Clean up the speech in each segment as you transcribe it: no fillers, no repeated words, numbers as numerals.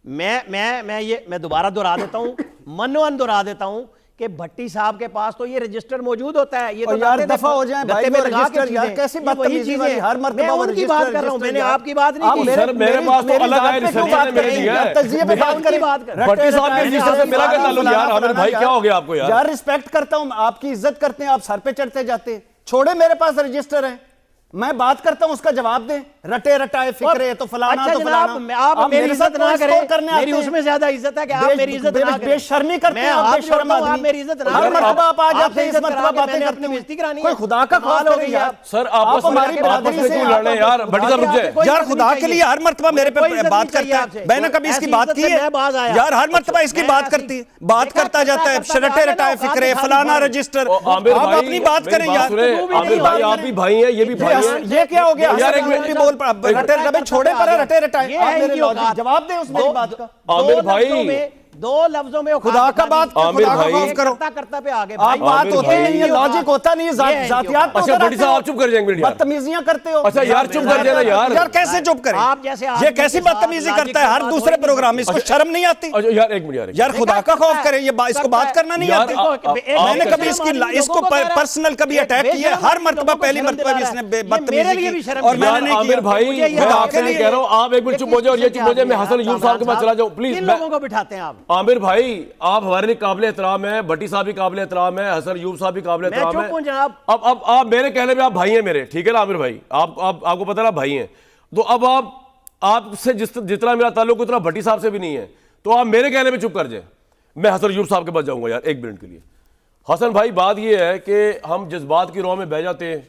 मैं दोबारा दोहरा देता हूँ, मनोअन दोहरा देता हूँ कि भट्टी साहब के पास तो ये रजिस्टर मौजूद होता है। ये तो यार दफा हो जाए भाई, वो रजिस्टर यार कैसी बदतमीजी वाली हर मर्तबा मैं उनकी बात कर रहा हूं, मैंने आपकी बात नहीं की। सर मेरे पास तो अलग है, रिसर्च मैंने लिया है। तजिए पे बात करें, भट्टी साहब के रजिस्टर से मेरा क्या ताल्लुक यार? आमिर भाई क्या हो गया आपको यार? यार रिस्पेक्ट करता हूं, आपकी इज्जत करते हैं, आप सर पे चढ़ते जाते, छोड़े मेरे पास रजिस्टर है, मैं बात करता हूं, उसका जवाब दे। रटे रटाए फिक्रे तो फलाना तो फलाना। आप मेरी इज्जत ना करें, मेरी उसमें ज्यादा इज्जत है कि आप मेरी इज्जत ना करें। बेशर्मी करते हैं आप, बेशर्म आदमी। आप मेरी इज्जत ना हर मर्तबा आप आ जाते हैं, इस मर्तबा बातें अपनी करते बेइज्जती करानी है। कोई खुदा का खौफ करो यार। सर आपस में हमारी आपस में क्यों लड़ रहे हैं यार? भट्टी साहब रुक जाए यार, खुदा के लिए हर मर्तबा मेरे पे बात करता है। मैंने कभी इसकी बात की है यार? हर मर्तबा इसकी बात करती, बात करता जाता है, रटे रटाए फिक्रे फलाना रजिस्टर। आप अपनी बात करें यार। आमिर भाई आप भी भाई हैं, ये भी भाई हैं। ये क्या हो गया यार? एक मिनट रटे रटे छोड़े पर रटे रटाए, आप मेरे लॉजिक जवाब दे उस मेरी बात का। आमिर भाई दो लफ्जों में खुदा का बात, खुदा का खौफ करो। करता पे आगे आप बात होती नहीं है, लॉजिक होता नहीं है, जातियात। अच्छा भट्टी साहब आप चुप कर जाएंगे यार, बदतमीजियां करते हो। अच्छा यार चुप कर जाना यार। यार कैसे चुप करें? आप जैसे ये कैसी बदतमीजी करता है हर दूसरे प्रोग्राम में, इसको शर्म नहीं आती? यार एक मिनट यार खुदा का खौफ करें, ये इसको बात करना नहीं आती। मैंने कभी इसको पर्सनल कभी अटैक किया? हर मर्तबा पहली मर्तबा भी इसने बदतमीजी की और मैंने नहीं किया। आमिर भाई मैं आपसे नहीं कह रहा हूं, आप एक मिनट चुप हो जाओ और ये चुप हो जाए। मैं हसन यूब साहब के पास चला जाऊं प्लीज। लोगों को बिठाते हैं आप। आमिर भाई आप हमारे लिए काबिल एहतराम है, भट्टी साहब भी काबिल एहतराम है, हसन यूब साहब भी काबिल एहतराम है। अब आप मेरे कहने पे आप भाई हैं मेरे, ठीक है ना आमिर भाई? आपको पता ना भाई हैं, तो अब आपसे जितना मेरा ताल्लुक उतना भट्टी साहब से भी नहीं है, तो आप मेरे कहने पे चुप कर जाए। मैं हसन यूब साहब के पास जाऊंगा यार एक मिनट के लिए। हसन भाई बात ये है कि हम जज्बात की राह में बह जाते हैं,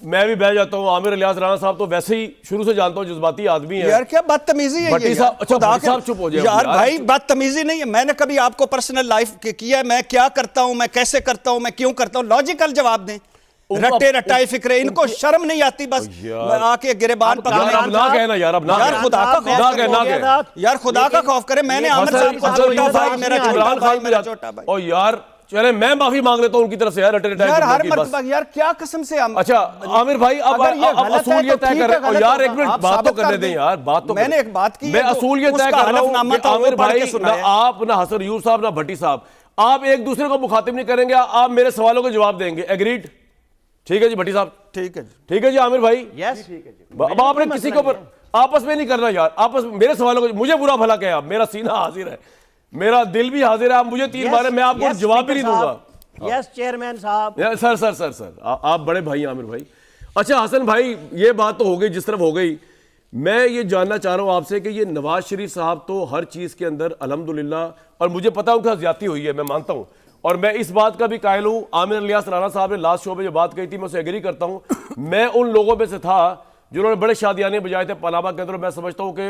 मैं भी बह जाता हूँ। आमिर इलियास राणा साहब तो वैसे ही शुरू से जानता हूँ जज्बाती आदमी है यार। क्या बदतमीजी है भट्टी साहब? अच्छा भट्टी साहब चुप हो जाए यार। भाई बदतमीजी नहीं है, मैंने कभी आपको पर्सनल लाइफ किया है? मैं क्या करता हूं, मैं कैसे करता हूं, मैं क्यों करता हूं? लॉजिकल जवाब दें। रटे रटाए फिक्रे, इनको शर्म नहीं आती? बस आके गिरेबान पकड़ ना कहना यार, अब ना यार खुदा का खौफ करें यार, खुदा का खौफ करें। मैंने आमिर साहब को छोटा भाई, मेरा छोटा भाई। और यार चले मैं माफी मांग लेता हूं उनकी तरफ से यार। यार हर मर्तबा यार क्या कसम से अच्छा आमिर भाई अब असूल ये तय कर रहे। यार एक मिनट बात तो करने दें यार, बात तो मैंने एक बात की, मैं असूल ये तय कर रहा हूं कि आमिर भाई ना आप ना हसन यूब साहब ना भट्टी साहब आप एक दूसरे को मुखातिब नहीं करेंगे, आप मेरे सवालों के जवाब देंगे। एग्रीड? ठीक है जी भट्टी साहब? ठीक है, ठीक है जी आमिर भाई? यस ठीक है जी। अब आपने किसी के ऊपर आपस में नहीं करना यार, आपस में मेरे सवालों को मुझे बुरा भला कहे आप, मेरा सीना हाजिर है, मेरा दिल भी हाजिर है। आप मुझे 3 बार मैं आपको जवाब भी नहीं दूंगा। यस चेयरमैन साहब। सर सर सर सर आप बड़े भाई आमिर भाई। अच्छा हसन भाई ये बात तो हो गई जिस तरफ हो गई, मैं ये जानना चाह रहा हूं आपसे कि ये नवाज शरीफ साहब तो हर चीज़ के अंदर अल्हम्दुलिल्लाह, और मुझे पता उनके साथ ज्यादती हुई है, मैं मानता हूं, और मैं इस बात का भी कायल हूं। आमिर इलियास राणा साहब ने लास्ट शो में जो बात कही थी मैं उसे एग्री करता हूं। मैं उन लोगों में से था जिन्होंने बड़े शादियाने बजाए थे पनामा के अंदर। मैं समझता हूं कि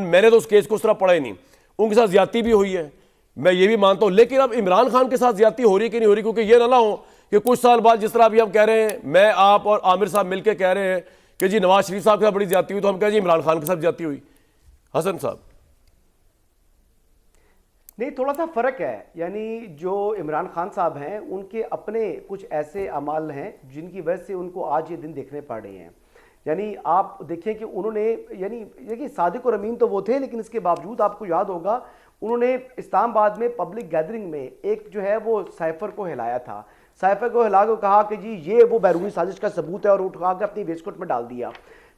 मैंने तो उस केस को उस तरह पढ़ा ही नहीं, उनके साथ ज्यादती भी हुई है, मैं ये भी मानता हूं। लेकिन अब इमरान खान के साथ ज्यादती हो रही है कि नहीं हो रही? क्योंकि ये ना हो कि कुछ साल बाद जिस तरह अभी हम कह रहे हैं, मैं आप और आमिर साहब मिलकर कह रहे हैं कि जी नवाज शरीफ साहब के साथ बड़ी ज्यादती हुई, तो हम कहें जी इमरान खान के साथ ज्यादती हुई। हसन साहब नहीं, थोड़ा सा फर्क है। यानी जो इमरान खान साहब हैं उनके अपने कुछ ऐसे अमाल हैं जिनकी वजह से उनको आज ये दिन देखने पड़ रहे हैं। यानी आप देखिए कि उन्होंने, यानी देखिए सादिक और अमीन तो वो थे, लेकिन इसके बावजूद आपको याद होगा उन्होंने इस्लामाबाद में पब्लिक गैदरिंग में एक जो है वो साइफर को हिलाया था। साइफर को हिला के कहा कि जी ये वो बैरूनी साजिश का सबूत है, और उठा के अपनी वेस्टकोट में डाल दिया।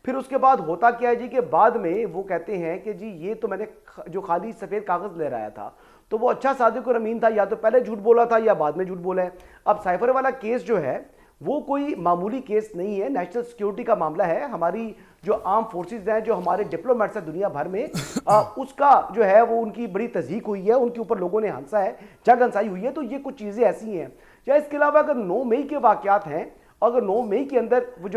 फिर उसके बाद होता क्या है जी कि बाद में वो कहते हैं कि जी ये तो मैंने जो खाली सफ़ेद कागज़ ले रहा था, तो वो अच्छा सादिक और अमीन था, या तो पहले झूठ बोला था या बाद में झूठ बोला है। अब साइफर वाला केस जो है वो कोई मामूली केस नहीं है, नेशनल सिक्योरिटी का मामला है। हमारी जो आर्म फोर्सेस हैं, जो हमारे डिप्लोमेट्स हैं दुनिया भर में, उसका जो है वो उनकी बड़ी तज़हीक हुई है, उनके ऊपर लोगों ने हंसा है, जग हंसाई हुई है। तो ये कुछ चीज़ें ऐसी हैं। या इसके अलावा अगर 9 मई के वाक़यात हैं, अगर 9 मई के अंदर वो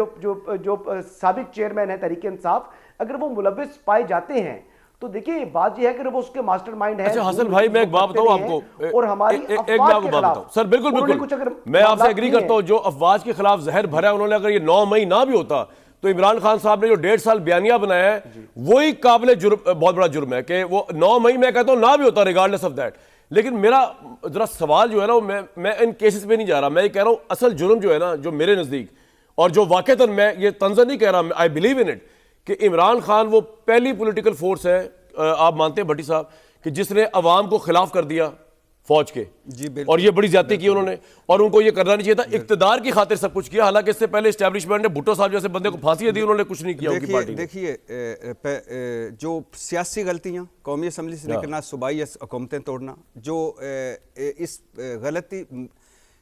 जो साबिक चेयरमैन है तहरीक इंसाफ, अगर वो मुलव्विस पाए जाते हैं, तो देखिए बात यह है कि वो उसके मास्टरमाइंड है। अच्छा हसन भाई मैं एक बात बताऊं आपको, और हमारी एक बात बताऊं सर, बिल्कुल बिल्कुल मैं आपसे एग्री करता हूं। जो अफवाज के खिलाफ जहर भरा है उन्होंने, अगर ये 9 मई ना भी होता तो इमरान खान साहब ने जो 1.5 साल बयानिया बनाया है वही काबिल जुर्म, बहुत बड़ा जुर्म है कि वो 9 मई मैं कहता हूं ना भी होता रिगार्डलेस ऑफ दैट। लेकिन मेरा जरा सवाल जो है ना, मैं इन केसेस पे नहीं जा रहा, मैं ये कह रहा हूं असल जुर्म जो है ना, जो मेरे नजदीक, और जो वाकईतन मैं ये तंज़ नहीं कह रहा, आई बिलीव इन इट, कि इमरान खान वो पहली पॉलिटिकल फोर्स है आप मानते हैं भट्टी साहब कि जिसने अवाम को खिलाफ कर दिया फौज के, जी बिल्कुल, और ये बड़ी ज्यादती की उन्होंने, और उनको ये करना नहीं चाहिए था, इक्तदार की खातिर सब कुछ किया, हालांकि इससे पहले एस्टैब्लिशमेंट ने भुट्टो साहब जैसे बंदे को फांसी दी, उन्होंने कुछ नहीं किया उनकी पार्टी ने। देखिए जो सियासी गलतियां कौमी असम्बली से निकलना, सूबाई हुकूमतें तोड़ना, जो इस गलती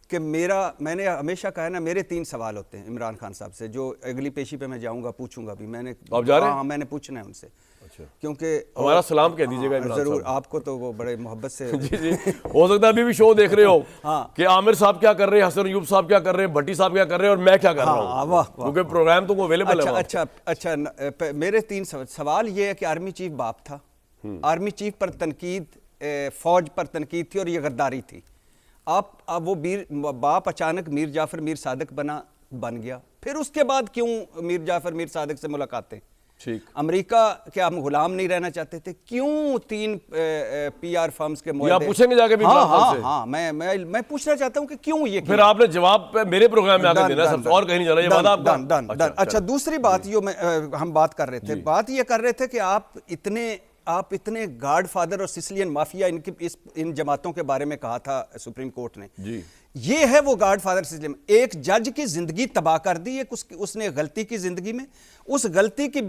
कि मैंने हमेशा कहा है ना, मेरे 3 सवाल होते हैं इमरान खान साहब से, जो अगली पेशी पे मैं जाऊंगा पूछूंगा भी। मैंने आप जा रहे हैं? हाँ, मैंने पूछना है उनसे, क्योंकि हमारा सलाम कह दीजिएगा इमरान जरूर, साहब। आपको तो वो बड़े मोहब्बत से जी जी, हो सकता है अभी भी शो देख रहे हो हाँ। कि आमिर साहब क्या कर रहे हैं, हसन अयूब साहब क्या कर रहे हैं, भट्टी साहब क्या कर रहे हैं, और मैं क्या कर रहा हाँ, हूँ, वाह, क्योंकि प्रोग्राम तो वो अवेलेबल है वहाँ। अच्छा, मेरे 3 सवाल ये है कि आर्मी चीफ बाप था, आर्मी चीफ पर तनकीद, फौज पर तनकीद थी और ये गद्दारी थी। अब वो बाप अचानक मीर जाफर मीर सादिक बन गया, फिर उसके बाद क्यों मीर जाफर मीर सादिक से मुलाकातें? ठीक, अमेरिका के हम गुलाम नहीं रहना चाहते थे, क्यों 3 PR फर्म्स के आप पूछेंगे जाके भी इमरान खान से? हाँ, मैं पूछना चाहता हूँ कि क्यों ये फिर आपने जवाब मेरे प्रोग्राम में आकर देना, सबसे और कहीं नहीं जाना, ये वादा आपका। अच्छा, दूसरी बात जो हम बात कर रहे थे, बात ये कर रहे थे कि आप इतने गॉड फादर और सिसिलियन माफिया इन जमातों के बारे में कहा था सुप्रीम कोर्ट ने जी। ये है वो गॉड फादर सिसिलियन, एक जज की जिंदगी तबाह कर दी है, उसने गलती की जिंदगी में, उस गलती की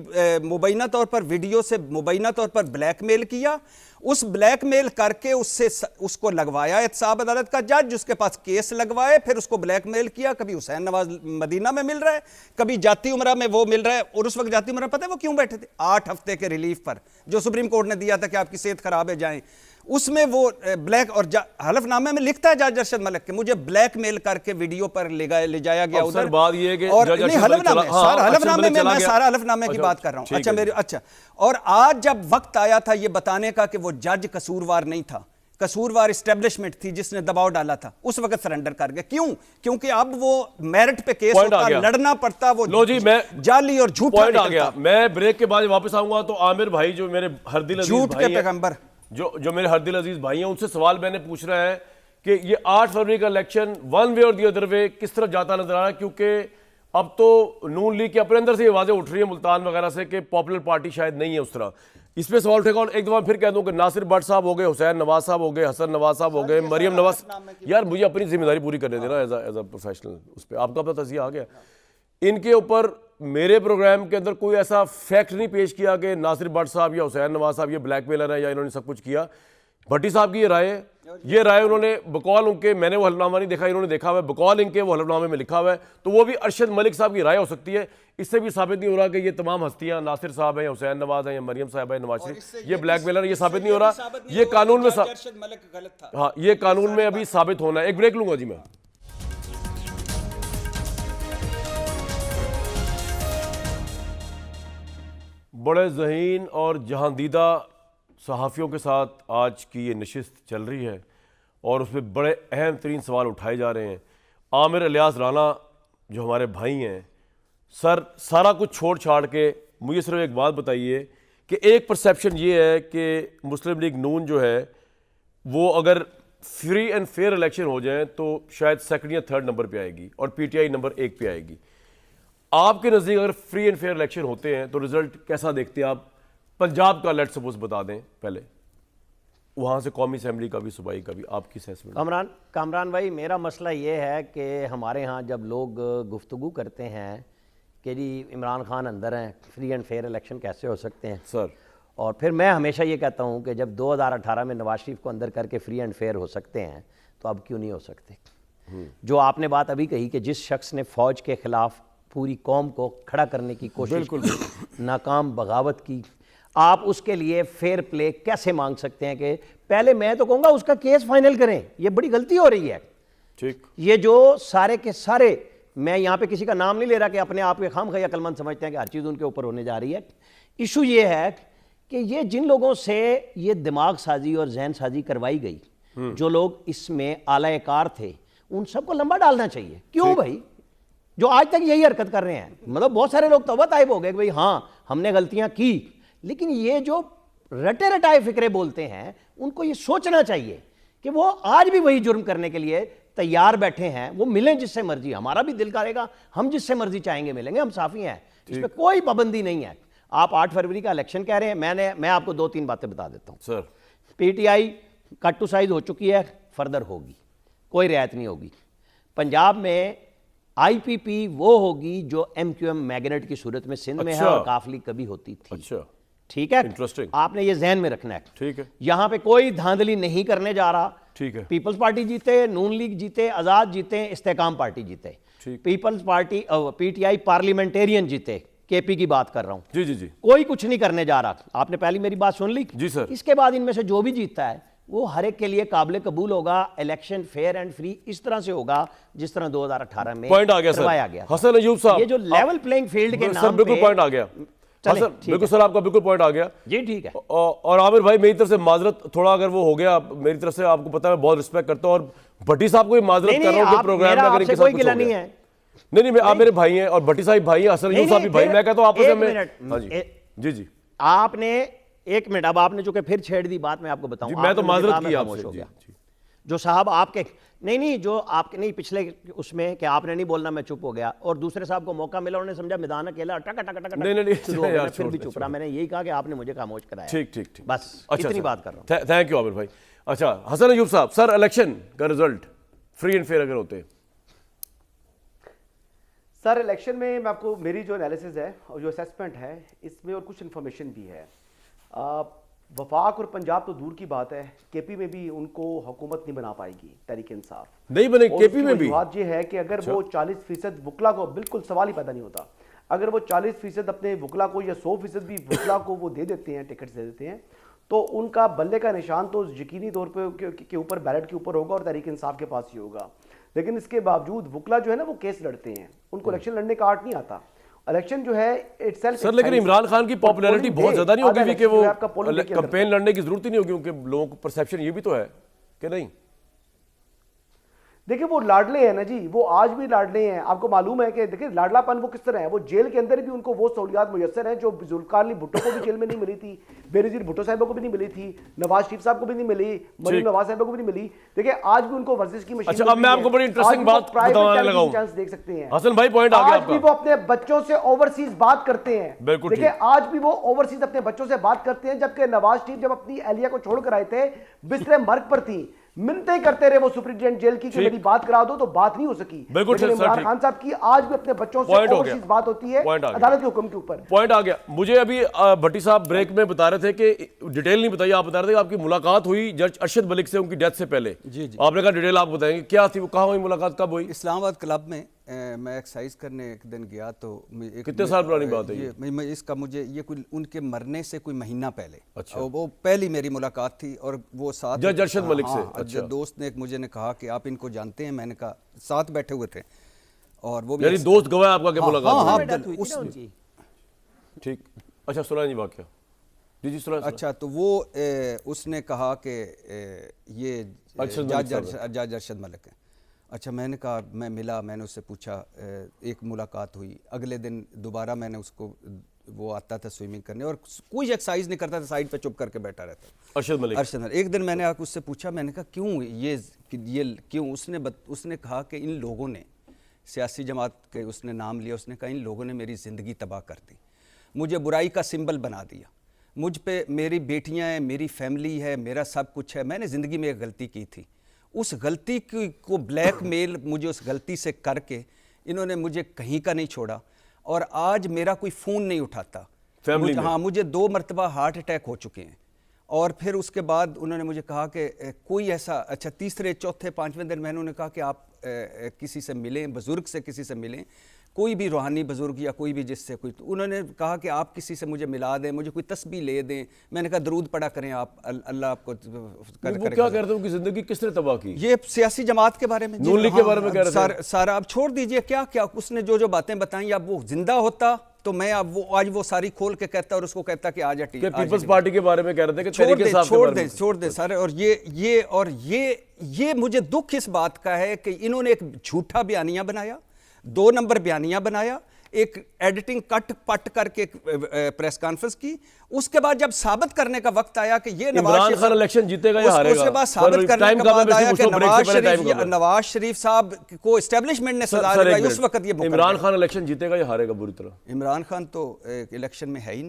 मुबैना तौर पर वीडियो से मुबैना तौर पर ब्लैकमेल किया, उस ब्लैकमेल करके उसको लगवाया एहतसाब अदालत का जज, उसके पास केस लगवाए, फिर उसको ब्लैकमेल किया। कभी हुसैन नवाज मदीना में मिल रहा है, कभी जाती उमरा में वो मिल रहा है, और उस वक्त जाती उमरा पता है वो क्यों बैठे थे? 8 हफ्ते के रिलीफ पर, जो सुप्रीम कोर्ट ने दिया था कि आपकी सेहत खराब है जाएं, उसमें वो ब्लैक और हलफनामे में लिखता है जज अरशद मलिक के, मुझे ब्लैकमेल करके वीडियो पर ले जाया गया उधर। बात ये है कि और नहीं, हलफनामे में मैं सारा हलफनामे की बात कर रहा हूं। अच्छा, और आज जब वक्त आया था ये बताने का कि वो जज कसूरवार नहीं था, कसूरवार इस्टेब्लिशमेंट थी जिसने दबाव डाला था, उस वक्त सरेंडर कर गया। क्यों? क्योंकि अब वो मेरिट पे केस होता, लड़ना पड़ता, वो लो जी, मैं जाली और झूठ आ गया। मैं ब्रेक के बाद वापस आऊंगा तो आमिर भाई जो मेरे हरदिल अजीज झूठ के भाई पैगंबर, जो मेरे हरदिल अजीज भाई हैं, उनसे सवाल मैंने पूछ रहा है कि ये 8 फरवरी का इलेक्शन वन वे और दी अदर वे किस तरफ जाता नजर आ रहा है, क्योंकि अब तो नून लीग के अपने अंदर से ये आवाजें उठ रही है मुल्तान वगैरह से कि पॉपुलर पार्टी शायद नहीं है उस तरह। इस पे सवाल उठेगा। और एक दफा फिर कह दूं कि नासिर भट्ट साहब हो गए, हुसैन नवाज साहब हो गए, हसन नवाज साहब हो गए, मरियम नवाज, यार मुझे अपनी जिम्मेदारी पूरी करने देना एज अ प्रोफेशनल, उस पर आपका अपना तजिया आ गया। इनके ऊपर मेरे प्रोग्राम के अंदर कोई ऐसा फैक्ट नहीं पेश किया कि नासिर भट्ट साहब या हुसैन नवाज साहब ये ब्लैकमेलर है या इन्होंने सब कुछ किया। भट्टी साहब की ये राय उन्होंने बकौल उनके, मैंने वो हलफनामा नहीं देखा, इन्होंने देखा हुआ है, बकौल इनके वो हलफनामे में लिखा हुआ है, तो वो भी अरशद मलिक साहब की राय हो सकती है। इससे भी साबित नहीं हो रहा कि ये तमाम हस्तियां नासिर साहब हैं, हुसैन नवाज हैं या मरियम साहब है, नवाज शरीफ ये ब्लैकमेलर, ये साबित नहीं हो रहा। ये कानून में हाँ, ये कानून में अभी साबित होना है। एक ब्रेक लूंगा जी मैं। बड़े ज़हीन और जहांदीदा सहाफ़ियों के साथ आज की ये नशिस्त चल रही है और उसमें बड़े अहम तरीन सवाल उठाए जा रहे हैं। आमिर इलियास राना जो हमारे भाई हैं, सर सारा कुछ छोड़ छाड़ के मुझे सिर्फ एक बात बताइए कि एक परसेप्शन ये है कि मुस्लिम लीग नून जो है वो अगर फ्री एंड फेयर इलेक्शन हो जाए तो शायद सेकंड या थर्ड नंबर पे आएगी और पीटीआई नंबर 1 पे आएगी। आपके नज़दीक अगर फ्री एंड फेयर इलेक्शन होते हैं तो रिजल्ट कैसा देखते हैं आप? पंजाब का लेट सपोज बता दें पहले, वहाँ से कौमी असेंबली का भी, सूबाई का भी, आपकी असेसमेंट। कामरान भाई, मेरा मसला ये है कि हमारे यहाँ जब लोग गुफ्तगू करते हैं कि जी इमरान खान अंदर हैं, फ्री एंड फेयर इलेक्शन कैसे हो सकते हैं सर, और फिर मैं हमेशा ये कहता हूँ कि जब 2018 में नवाज शरीफ को अंदर करके फ्री एंड फेयर हो सकते हैं तो अब क्यों नहीं हो सकते? जो आपने बात अभी कही कि जिस शख्स ने फ़ौज के ख़िलाफ़ पूरी कौम को खड़ा करने की कोशिश की, नाकाम बगावत की, आप उसके लिए फेयर प्ले कैसे मांग सकते हैं? कि पहले मैं तो कहूँगा उसका केस फाइनल करें, ये बड़ी गलती हो रही है। ठीक, ये जो सारे के सारे, मैं यहाँ पे किसी का नाम नहीं ले रहा कि अपने आप के खामखा अक्लमंद समझते हैं कि हर चीज़ उनके ऊपर होने जा रही है। इशू ये है कि ये जिन लोगों से ये दिमाग साजी और जहन साजी करवाई गई, जो लोग इसमें आलाकार थे, उन सबको लंबा डालना चाहिए। क्यों भाई? जो आज तक यही हरकत कर रहे हैं, मतलब बहुत सारे लोग तौबा ताइब हो गए कि भाई हाँ हमने गलतियां की, लेकिन ये जो रटे रटाए फिक्रे बोलते हैं उनको ये सोचना चाहिए कि वो आज भी वही जुर्म करने के लिए तैयार बैठे हैं। वो मिलें जिससे मर्जी, हमारा भी दिल करेगा हम जिससे मर्जी चाहेंगे मिलेंगे, हम साफी हैं, इस पर कोई पाबंदी नहीं है। आप 8 फरवरी का इलेक्शन कह रहे हैं, मैं आपको 2-3 बातें बता देता हूँ। Sir PTI cut to size हो चुकी है, फर्दर होगी, कोई रियायत नहीं होगी। पंजाब में आईपीपी वो होगी जो एमक्यूएम मैग्नेट की सूरत में सिंध में है अच्छा। और काफली कभी होती थी। अच्छा, ठीक है, Interesting। आपने ये जहन में रखना है। ठीक है, यहां पे कोई धांधली नहीं करने जा रहा। ठीक है, पीपल्स पार्टी जीते, नून लीग जीते, आजाद जीते, इस्तेकाम पार्टी जीते, ठीक। पीपल्स पार्टी पीटीआई पार्लियामेंटेरियन जीते, केपी की बात कर रहा हूं। जी जी जी, कोई कुछ नहीं करने जा रहा। आपने पहली मेरी बात सुन ली जी सर। इसके बाद इनमें से जो भी जीतता है वो हर एक के लिए काबिल कबूल होगा। इलेक्शन फेयर एंड फ्री इस तरह से होगा जिस तरह 2018 में पॉइंट आ गया करवाया सर। गया। हसन अयूब साहब, ये जो लेवल प्लेइंग फील्ड के सर नाम बिल्कुल पे पॉइंट आ गया। चलें, हसन, ठीक बिल्कुल है। सर, आपका बिल्कुल पॉइंट आ गया जी ठीक है। और आमिर भाई मेरी तरफ से माजरत, थोड़ा अगर वो हो गया मेरी तरफ से, आपको पता है मैं बहुत रिस्पेक्ट करता हूँ और भट्टी साहब को भी माजरत नहीं, कर रहा हूँ कि आप- प्रोग्राम में मेरा अगर आपसे इनके साथ कोई कुछ गिला हो नहीं गया। है। नहीं, आप मेरे भाई हैं और भट्टी साहब भाई हैं, हसन अयूब साहब भी भाई, मैं कहता हूँ आपस एक में। मिनट, हाँ जी जी जी आपने एक मिनट, अब आपने चूंकि फिर छेड़ दी बात, मैं आपको बताऊं। जी, मैं तो आपने मुझे माजरत कहा, मैं की खामोश आपसे। हो जी, गया। जी। जो साहब आपके नहीं जो आपके नहीं पिछले उसमें कि आपने नहीं बोलना, मैं चुप हो गया, और दूसरे साहब को मौका मिला, उन्होंने समझा मैदान अकेला टक टक टक नहीं, शुरू हो गया, यार, मैं फिर भी छोड़ चुप रहा। मैंने यही कहा कि आपने मुझे खामोश कराया। ठीक ठीक ठीक, बस अच्छा, इतनी अच्छा। बात कर रहा हूं। थैंक यू आमिर भाई। अच्छा हसन अयूब साहब, सर इलेक्शन का रिजल्ट फ्री एंड फेयर अगर होते हैं? सर इलेक्शन में मैं आपको मेरी जो एनालिसिस है और जो असेसमेंट है इसमें और कुछ इन्फॉर्मेशन भी है। वफाक और पंजाब तो दूर की बात है, केपी में भी उनको हुकूमत नहीं बना पाएगी तहरीक इंसाफ। नहीं बने और केपी उसकी में भी? वजूहत ये है कि अगर वो 40% वकला को, बिल्कुल सवाल ही पैदा नहीं होता, अगर वो 40% अपने वकला को या 100% भी वकला को वो दे देते हैं, टिकट दे देते हैं, तो उनका बल्ले का निशान तो यकीनी तौर पर के ऊपर बैलेट के ऊपर होगा और तहरीक इंसाफ के पास ही होगा। लेकिन इसके बावजूद वकला जो है ना वो केस लड़ते हैं, उनको इलेक्शन लड़ने का आर्ट नहीं आता। इलेक्शन जो है इटसेल्फ सर, लेकिन इमरान खान की पॉपुलैरिटी बहुत ज्यादा नहीं होगी कि वो कैंपेन लड़ने की जरूरत ही नहीं होगी, उनके लोगों को परसेप्शन ये भी तो है कि नहीं? देखिए वो लाडले हैं ना जी, वो आज भी लाडले हैं। आपको मालूम है कि देखिए लाडलापन वो किस तरह है। वो जेल के अंदर भी उनको वो सहूलियात मुयस्सर हैं जो जुल्फकार अली भुट्टो को भी जेल में नहीं मिली थी, बेनजीर भुट्टो साहब को भी नहीं मिली थी, नवाज शरीफ साहब को भी नहीं मिली, मरीम नवाज साहब को भी नहीं मिली। देखिए आज भी उनको वर्जिश की मशीन। अच्छा, अब मैं आपको बड़ी इंटरेस्टिंग बात बताने लगा हूं। चांस देख सकते हैं। हसन भाई पॉइंट आ गया आज भी आपका। वो अपने बच्चों से ओवरसीज बात करते हैं। बिल्कुल देखिए ठीक। आज भी वो ओवरसीज अपने बच्चों से बात करते हैं, जबकि नवाज शरीफ जब अपनी एहलिया को छोड़कर आए थे बिस्तरे मर्ग पर थी, मिन्नतें करते रहे वो सुप्रीटेंडेंट जेल की कि मेरी बात करा दो, तो बात नहीं हो सकी। बिल्कुल लेकिन सर, इमरान ठीक। खान साहब की आज भी अपने बच्चों से पॉइंट हो ओवरसीज गया। बात होती है पॉइंट आ गया। अदालत के हुक्म के ऊपर। पॉइंट आ गया। मुझे अभी भट्टी साहब ब्रेक में बता रहे थे कि डिटेल नहीं बताइए, आप बता रहे थे कि आपकी मुलाकात हुई जज अरशद मलिक से उनकी डेथ से पहले। जी, जी। आपने कहा डिटेल आप बताएंगे, क्या थी वो, कहाँ हुई मुलाकात, कब हुई? इस्लामाबाद क्लब में मैं एक्सरसाइज करने एक दिन गया तो कितने साल पुरानी बात है ये? मैं इसका मुझे ये कोई उनके मरने से कोई महीना पहले। अच्छा। और वो पहली मेरी मुलाकात थी और वो साथ जज अरशद मलिक से? अच्छा। दोस्त ने मुझे ने कहा कि आप इनको जानते हैं, मैंने कहा साथ बैठे हुए थे और वो भी यानी दोस्त गवाह आपका क्या मुलाकात हाँ, हुई? डेथ हुई थी उस- ना उनकी। ठीक। अच्छा सुना नहीं वाकया। जी जी सुना। अच्छा तो वो उसने कहा कि ये अरशद मलिक जज अरशद मलिक है। अच्छा मैंने कहा, मैं मिला, मैंने उससे पूछा, एक मुलाकात हुई। अगले दिन दोबारा मैंने उसको, वो आता था स्विमिंग करने और कोई एक्सरसाइज नहीं करता था, साइड पे चुप करके बैठा रहता। अरशद मलिक। अरशद मलिक। एक दिन मैंने आकर उससे पूछा, मैंने कहा क्यों ये क्यों? उसने कहा कि इन लोगों ने, सियासी जमात के उसने नाम लिया, उसने कहा इन लोगों ने मेरी ज़िंदगी तबाह कर दी, मुझे बुराई का सिंबल बना दिया, मुझ पे मेरी बेटियां हैं, मेरी फैमिली है, मेरा सब कुछ है, मैंने ज़िंदगी में एक गलती की थी, उस गलती को ब्लैकमेल मुझे उस गलती से करके इन्होंने मुझे कहीं का नहीं छोड़ा और आज मेरा कोई फ़ोन नहीं उठाता। फैमिली में? हाँ, मुझे 2 मरतबा हार्ट अटैक हो चुके हैं। और फिर उसके बाद उन्होंने मुझे कहा कि कोई ऐसा, अच्छा तीसरे चौथे पाँचवें दिन मैंने उन्हें कहा कि आप किसी से मिलें, बुज़ुर्ग से किसी से मिलें, कोई भी रूहानी बुज़ुर्ग या कोई भी जिससे कोई, तो उन्होंने कहा कि आप किसी से मुझे मिला दें, मुझे कोई तस्बीह ले दें। मैंने कहा दरूद पढ़ा करें आप, अल्लाह आपको वो क्या कहते हैं, उनकी जिंदगी किसने तबाह की? ये सियासी जमात के बारे में, नून लीग के बारे में कह रहे थे। सारा आप छोड़ दीजिए, क्या क्या उसने जो बातें बताई, अब वो जिंदा होता तो मैं अब आज वो सारी खोल के कहता और उसको कहता कि आज कि पीपल्स पार्टी के बारे में कह रहे थे कि तरीके साहब के बारे में। छोड़ दे सारे। और ये मुझे दुख इस बात का है कि इन्होंने एक झूठा बयानिया बनाया, 2 नंबर बयानिया बनाया, एक एडिटिंग कट पट करके प्रेस कॉन्फ्रेंस की। उसके बाद जब साबित करने का वक्त आया कि ये इमरान खान इलेक्शन जीतेगा या हारेगा, उसके बाद साबित करने का बाद आया कि नवाज शरीफ साहब को एस्टेब्लिशमेंट ने सजा दिया, उस वक्त ये इमरान खान इलेक्शन जीतेगा या हारेगा बुरी तरह? इमरान खान तो इलेक्शन में है ही नहीं।